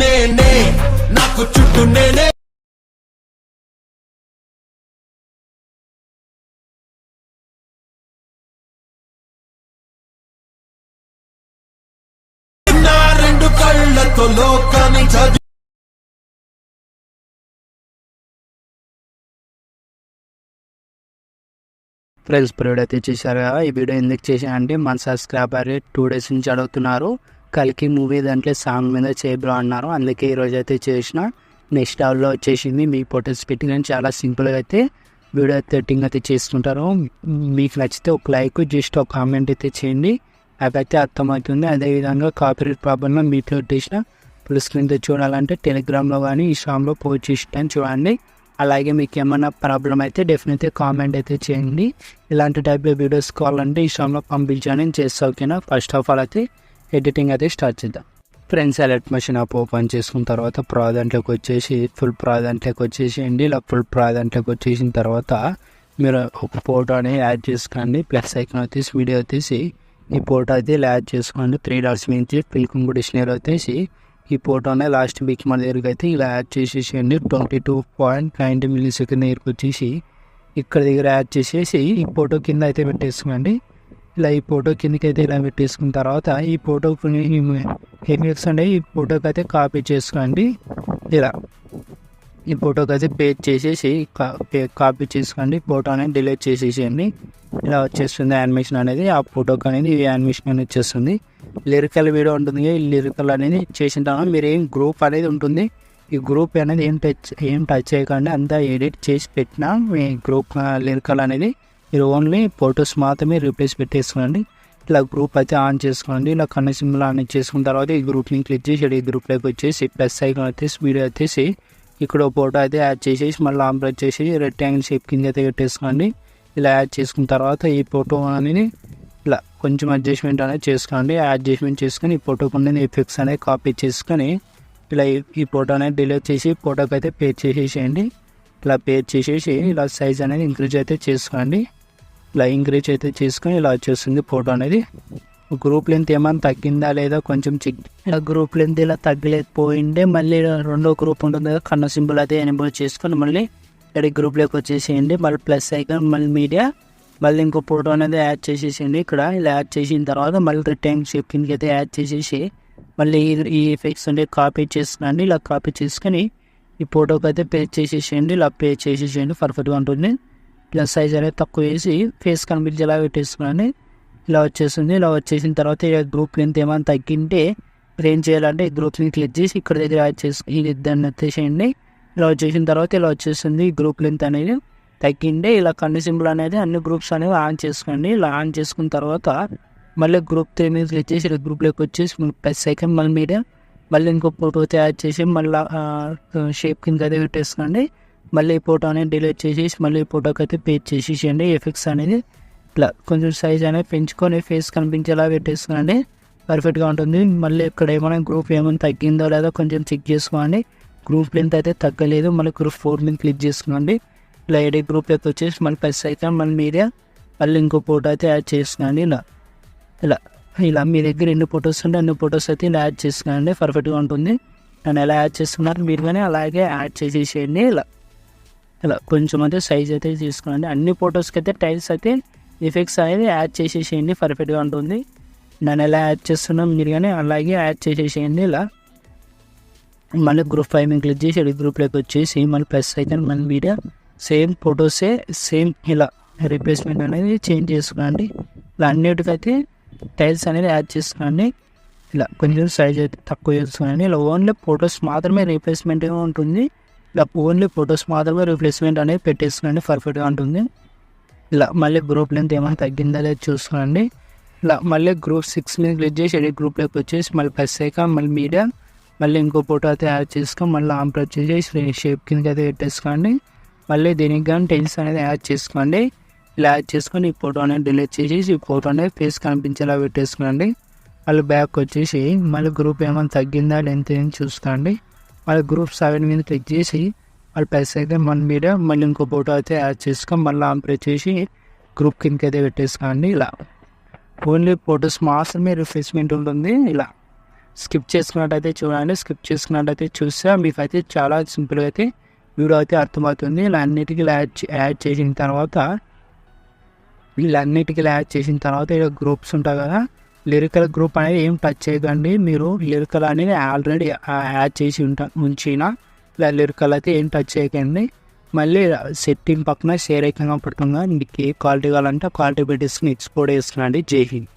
నేనే నాకు చుట్టూ నేనే నా రెండు కళ్ళతో లోకాన్ని చదివి ఫ్రెండ్స్ ఇప్పుడు అయితే చేశారు కదా. ఈ వీడియో ఎందుకు చేశా అంటే మన సబ్స్క్రైబర్ 2 days నుంచి అడుగుతున్నారు కల్కి మూవీ దాంట్లో సాంగ్ మీద చేయబ్రో అన్నారు. అందుకే ఈరోజు అయితే చేసిన. నెక్స్ట్ హాల్లో వచ్చేసింది మీ ఫొటోస్ పెట్టి నేను చాలా సింపుల్గా అయితే వీడియో ఎడిటింగ్ అయితే చేసుకుంటారు. మీకు నచ్చితే ఒక లైక్ జస్ట్ ఒక కామెంట్ అయితే చేయండి, అవైతే అర్థమవుతుంది. అదేవిధంగా కాపీరైట్ ప్రాబ్లంలో మీతో పెట్టేసిన ఫుల్ స్క్రీన్తో చూడాలంటే టెలిగ్రామ్లో కానీ ఇన్స్టాగ్రామ్లో పోస్ట్ చేసి చూడండి. అలాగే మీకు ఏమైనా ప్రాబ్లం అయితే డెఫినెట్గా కామెంట్ అయితే చేయండి. ఇలాంటి టైప్లో వీడియోస్ కావాలంటే ఇన్స్టాగ్రామ్లో పంపించాను నేను చేస్తా. ఓకేనా? ఫస్ట్ ఆఫ్ ఆల్ అయితే ఎడిటింగ్ అయితే స్టార్ట్ చేద్దాం. Friends alert machine app open చేసుకున్న తర్వాత ప్రాజెక్ట్లోకి వచ్చేసి ఫుల్ ప్రాజెక్ట్లోకి వచ్చేసేయండి. ఇలా ఫుల్ ప్రాజెక్ట్లోకి వచ్చేసిన తర్వాత మీరు ఒక ఫోటో అనేది యాడ్ చేసుకోండి. ప్లస్ ఐకాన్ వచ్చేసి వీడియో వచ్చేసి ఈ ఫోటో అయితే ఇలా యాడ్ చేసుకోండి. 3 dots నుంచి ఫిల్కింగ్ డిక్షనరీ వచ్చేసి ఈ ఫోటోనే లాస్ట్ వీక్ మన దగ్గరికి అయితే ఇలా యాడ్ చేసేసేయండి. 22.90 millisecond దగ్గరికి వచ్చేసి ఇక్కడ దగ్గర యాడ్ చేసేసి ఈ ఫోటో కింద అయితే పెట్టేసుకోండి. ఇలా ఈ ఫోటో కిందకి అయితే ఇలా పెట్టేసుకున్న తర్వాత ఈ ఫోటోకి ఏం చేస్తుండే ఈ ఫోటోకి అయితే కాపీ చేసుకోండి. ఇలా ఈ ఫోటోకి అయితే పేస్ట్ చేసేసి కాపీ చేసుకోండి. ఫోటో అనేది డిలీట్ చేసేసేయండి. ఇలా వచ్చేస్తుంది యానిమేషన్ అనేది. ఆ ఫోటోకి అనేది ఈ యానిమేషన్ అనేది వచ్చేస్తుంది. లిరికల్ వీడియో ఉంటుంది. ఈ లిరికల్ అనేది చేసిన తర్వాత మీరు ఏం గ్రూప్ అనేది ఉంటుంది. ఈ గ్రూప్ అనేది ఏం టచ్ చేయకండి. అంతా ఎడిట్ చేసి పెట్టిన మీ గ్రూప్ లిరికల్ అనేది మీరు ఓన్లీ ఫొటోస్ మాత్రమే రీప్లేస్ పెట్టేసుకోండి. ఇలా గ్రూప్ అయితే ఆన్ చేసుకోండి. ఇలా కన్న సింబల్ ఆన్ చేసుకున్న తర్వాత ఈ గ్రూప్ని క్లిక్ చేసి ఈ గ్రూప్లోకి వచ్చేసి ప్లస్ ఐకాన్ వచ్చేసి వీడియో వచ్చేసి ఇక్కడ ఫోటో అయితే యాడ్ చేసేసి మళ్ళీ ఆన్ ప్రెస్ చేసి రెక్టాంగిల్ షేప్ కింద అయితే పెట్టేసుకోండి. ఇలా యాడ్ చేసుకున్న తర్వాత ఈ ఫోటో అనేది ఇలా కొంచెం అడ్జస్ట్మెంట్ అనేది చేసుకోండి. అడ్జస్ట్మెంట్ చేసుకొని ఈ ఫోటోకి ఉన్న ఎఫెక్ట్స్ అనేది కాపీ చేసుకొని ఇలా ఈ ఫోటో అనేది డిలీట్ చేసి ఫోటోకి అయితే పేస్ట్ చేసేసేయండి. ఇలా పేస్ట్ చేసేసి ఇలా సైజ్ అనేది ఇంక్రీజ్ అయితే చేసుకోండి. ఇలా ఇంక్రీజ్ అయితే చేసుకొని ఇలా వచ్చేస్తుంది ఫోటో అనేది. గ్రూప్ లెంత్ ఏమైనా తగ్గిందా లేదా కొంచెం చెక్. ఇలా గ్రూప్ లెంత్ ఇలా తగ్గలేకపోయింటే మళ్ళీ రెండో గ్రూప్ ఉంటుంది కదా కన్న సింబల్ అయితే ఎనేబుల్ చేసుకొని మళ్ళీ ఇక్కడ గ్రూప్లోకి వచ్చేసేయండి. మళ్ళీ ప్లస్ ఐకాన్ మళ్ళీ మీడియా మళ్ళీ ఇంకో ఫోటో అనేది యాడ్ చేసేసేయండి. ఇక్కడ ఇలా యాడ్ చేసిన తర్వాత మళ్ళీ రెక్టాంగిల్ షేప్ కిందకి అయితే యాడ్ చేసేసి మళ్ళీ ఈ ఎఫెక్ట్స్ అనేది కాపీ చేసుకుని ఇలా కాపీ చేసుకొని ఈ ఫోటోకి అయితే పేస్ట్ చేసేసేయండి. ఇలా పేస్ట్ చేసేసేయండి పర్ఫెక్ట్గా ఉంటుంది. ఇలా సైజ్ అనేది తక్కువ వేసి ఫేస్ కనిపించేలా పెట్టేసుకుని ఇలా వచ్చేస్తుంది. ఇలా వచ్చేసిన తర్వాత గ్రూప్ లెంత్ ఏమైనా తగ్గింటే ఏం చేయాలంటే ఈ గ్రూప్ని క్లిక్ చేసి ఇక్కడ దగ్గర యాడ్ చేసుకుని దాన్ని వచ్చేసేయండి. ఇలా వచ్చేసిన తర్వాత ఇలా వచ్చేస్తుంది గ్రూప్ లెంత్ అనేది తగ్గిండే. ఇలా కన్ను సింబల్ అనేది అన్ని గ్రూప్స్ అనేవి ఆన్ చేసుకోండి. ఇలా ఆన్ చేసుకున్న తర్వాత మళ్ళీ గ్రూప్ 3 మీద క్లిక్ చేసి గ్రూప్లోకి వచ్చేసి ప్లస్ ఐకాన్ మళ్ళీ మీడియా మళ్ళీ ఇంకో ఫోటో అయితే యాడ్ చేసి మళ్ళీ షేప్ కింద అయితే పెట్టేసుకోండి. మళ్ళీ ఈ ఫోటో అనేది డిలీట్ చేసేసి మళ్ళీ ఈ ఫోటోకి అయితే పేస్ట్ చేసేసేయండి. ఎఫెక్ట్స్ అనేది ఇట్లా కొంచెం సైజ్ అనేది పెంచుకొని ఫేస్ కనిపించేలా పెట్టేసుకోండి. పర్ఫెక్ట్గా ఉంటుంది. మళ్ళీ ఇక్కడ ఏమైనా గ్రూప్ ఏమైనా తగ్గిందో లేదో కొంచెం చెక్ చేసుకోండి. గ్రూప్ లెంత్ అయితే తగ్గలేదు. మళ్ళీ గ్రూప్ 4 మీద క్లిక్ చేసుకోండి. ఇలా ఎడిట్ గ్రూప్లోకి వచ్చేసి మళ్ళీ ప్లస్ ఐకాన్ మళ్ళీ మీడియా మళ్ళీ ఇంకో ఫోటో అయితే యాడ్ చేసుకోండి. ఇలా మీ దగ్గర ఎన్ని ఫొటోస్ ఉంటే అన్ని ఫొటోస్ అయితే ఇలా యాడ్ చేసుకోండి. పర్ఫెక్ట్గా ఉంటుంది. నేను ఎలా యాడ్ చేస్తున్నారు మీరు కానీ అలాగే యాడ్ చేసేసేయండి. ఇలా కొంచెం అయితే సైజ్ అయితే తీసుకోండి. అన్ని ఫొటోస్కి అయితే టైల్స్ అయితే ఎఫెక్ట్స్ అనేది యాడ్ చేసేసేయండి. పర్ఫెక్ట్గా ఉంటుంది. నేను ఎలా యాడ్ చేస్తున్నాం మీరు కానీ అలాగే యాడ్ చేసేసేయండి. ఇలా మళ్ళీ గ్రూప్ 5 మీద క్లిక్ చేసి గ్రూప్లోకి వచ్చేసి మళ్ళీ ప్లస్ ఐకాన్ మళ్ళీ వీడియో సేమ్ ఫొటోసే సేమ్ ఇలా రీప్లేస్మెంట్ అనేది చేంజ్ చేసుకోండి. ఇలా అన్నిటికైతే టైల్స్ అనేది యాడ్ చేసుకోండి. ఇలా కొంచెం సైజ్ అయితే తక్కువ చేసుకోండి. ఇలా ఓన్లీ ఫొటోస్ మాత్రమే రీప్లేస్మెంట్గా ఉంటుంది. ఇలా ఓన్లీ ఫొటోస్ మాత్రమే రీప్లేస్మెంట్ అనేది పెట్టేసుకోండి. పర్ఫెక్ట్గా ఉంటుంది. ఇలా మళ్ళీ గ్రూప్ లెంత్ ఏమైనా తగ్గిందా లేదా చూసుకోండి. ఇలా మళ్ళీ గ్రూప్ 6 మీద క్లిక్ చేసి ఎడిట్ గ్రూప్లోకి వచ్చేసి మళ్ళీ ప్లస్ ఐకాన్ మళ్ళీ మీడియా మళ్ళీ ఇంకో ఫోటో అయితే యాడ్ చేసుకొని మళ్ళీ ఆన్ ప్రెస్ చేసి షేప్ కిందకి అయితే పెట్టేసుకోండి. మళ్ళీ దీనికి కానీ టైల్స్ అనేది యాడ్ చేసుకోండి. ఇలా యాడ్ చేసుకొని ఈ ఫోటో అనేది డిలీట్ చేసేసి ఈ ఫోటో అనేది ఫేస్ కనిపించేలా పెట్టేసుకోండి. మళ్ళీ బ్యాక్ వచ్చేసి మళ్ళీ గ్రూప్ ఏమైనా తగ్గిందా లెంత్ ఏం చూసుకోండి. మళ్ళీ గ్రూప్ 7 మీద క్లిక్ చేసి మళ్ళీ ప్లస్ అయితే మన మీద మళ్ళీ ఇంకో ఫోటో అయితే యాడ్ చేసుకొని మళ్ళీ ఆన్ ప్రెస్ చేసి గ్రూప్ కిందకి అయితే పెట్టేసుకోండి. ఇలా ఓన్లీ ఫొటోస్ మాత్రమే రిఫ్రెష్మెంట్ ఉంటుంది. ఇలా స్కిప్ చేసుకున్నట్టయితే చూడండి. స్కిప్ చేసుకున్నట్టయితే చూస్తే మీకు అయితే చాలా సింపుల్గా అయితే వీడియో అయితే అర్థమవుతుంది. ఇలా అన్నిటికీ యాడ్ చేసిన తర్వాత ఇక్కడ గ్రూప్స్ ఉంటాయి కదా, లిరికల్ గ్రూప్ అనేది ఏం టచ్ చేయకండి. మీరు లిరికల్ అనేది ఆల్రెడీ యాడ్ చేసి ఉంచిన ఇలా లిరికల్ అయితే ఏం టచ్ చేయకండి. మళ్ళీ సెట్టింగ్ పక్కన షేర్ ఐకాన్ పడుతుంది. మీకు ఏ క్వాలిటీ కావాలంటే క్వాలిటీ పెట్టేసుకుని ఎక్స్పోర్ట్ చేస్తున్నాండి. జై హింద్.